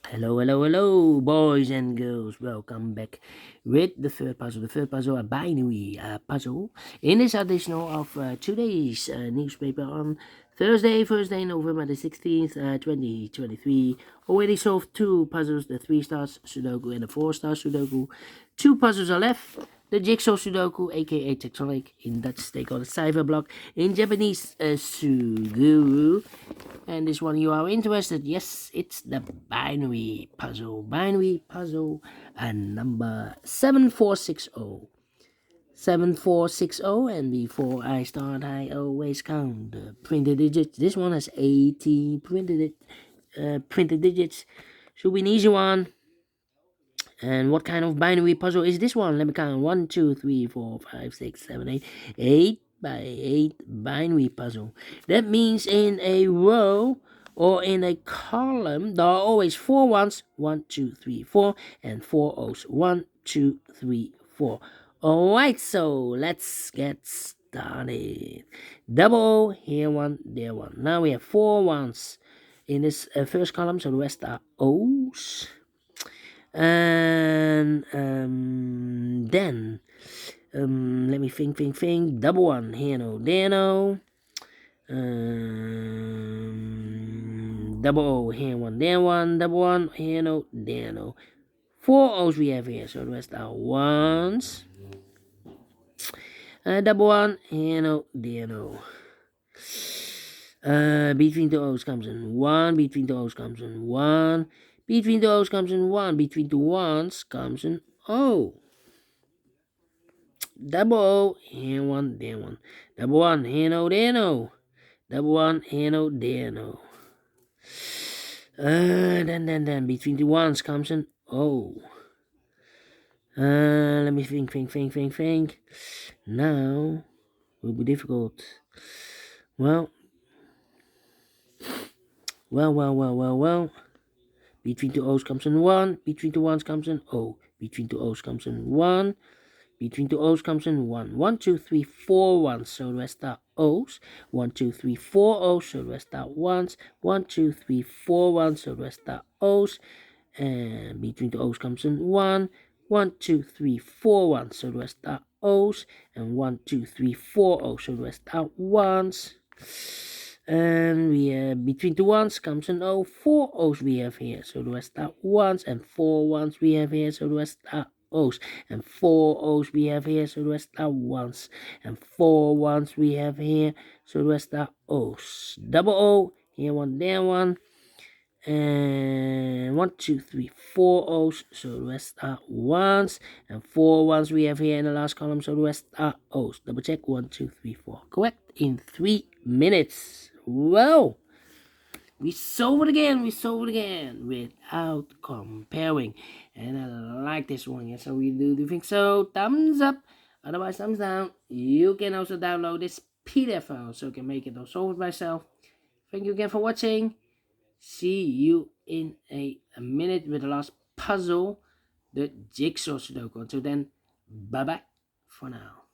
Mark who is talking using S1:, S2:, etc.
S1: Hello, hello, hello, boys and girls. Welcome back with the third puzzle. The third puzzle, a binary puzzle. In this edition of today's newspaper on Thursday, November the 16th, 2023. Already solved two puzzles, the 3-star Sudoku and the 4-star Sudoku. Two puzzles are left. The Jigsaw Sudoku, aka Tectonic, in Dutch they call it Cipher Block, in Japanese Suguru. And this one you are interested, yes, it's the binary puzzle. Binary puzzle and number 7460. 7460, and before I start, I always count the printed digits. This one has 18 printed digits. Should be an easy one. And what kind of binary puzzle is this one? Let me count. 1, 2, 3, 4, 5, 6, 7, 8. 8 by 8 binary puzzle. That means in a row or in a column, there are always 4 ones. 1, 2, 3, 4. And 4 O's. 1, 2, 3, 4. Alright, so let's get started. Double O, here one, there one. Now we have 4 ones in this first column, so the rest are O's. And then let me think. Double one, here no, there no. Double O, here one, there one. Double one, here no, there no. 4 O's we have here, so the rest are ones. Double one, here no, there no. Between the O's comes in 1, between the O's comes in 1. Between the O's comes in 1. Between the ones comes in O. Double O, here one, there one. Double one, here no, there no. Double one, here no, there no. Then between the ones comes an O. Let me think. Now will be difficult. Well. Between the O's comes in 1. Between the ones comes in O. Between the O's comes in 1. Between the O's comes in 1. 1, 2, 3, 4 ones. So the rest are O's. 1, 2, 3, 4 O's. So the rest are ones. 1, 2, 3, 4 ones. So the rest are O's. And between the O's comes in 1. 1, 2, 3, 4 ones. So the rest are O's. And 1, 2, 3, 4 O's. So the rest are ones. And we have between the ones comes an O. 4 O's we have here, so the rest are ones, and 4 ones we have here, so the rest are O's, and 4 O's we have here, so the rest are ones, and 4 ones we have here, so the rest are O's. Double O, here one, there one, and 1, 2, 3, 4 O's, so the rest are ones, and 4 ones we have here in the last column, so the rest are O's. Double check, 1, 2, 3, 4. Correct in 3 minutes. Well, we solve it again without comparing. And I like this one, yeah, so we do think so. Thumbs up, otherwise thumbs down. You can also download this PDF file so you can make it or solve it myself. Thank you again for watching. See you in a minute with the last puzzle, the Jigsaw Sudoku. Until then, bye bye for now.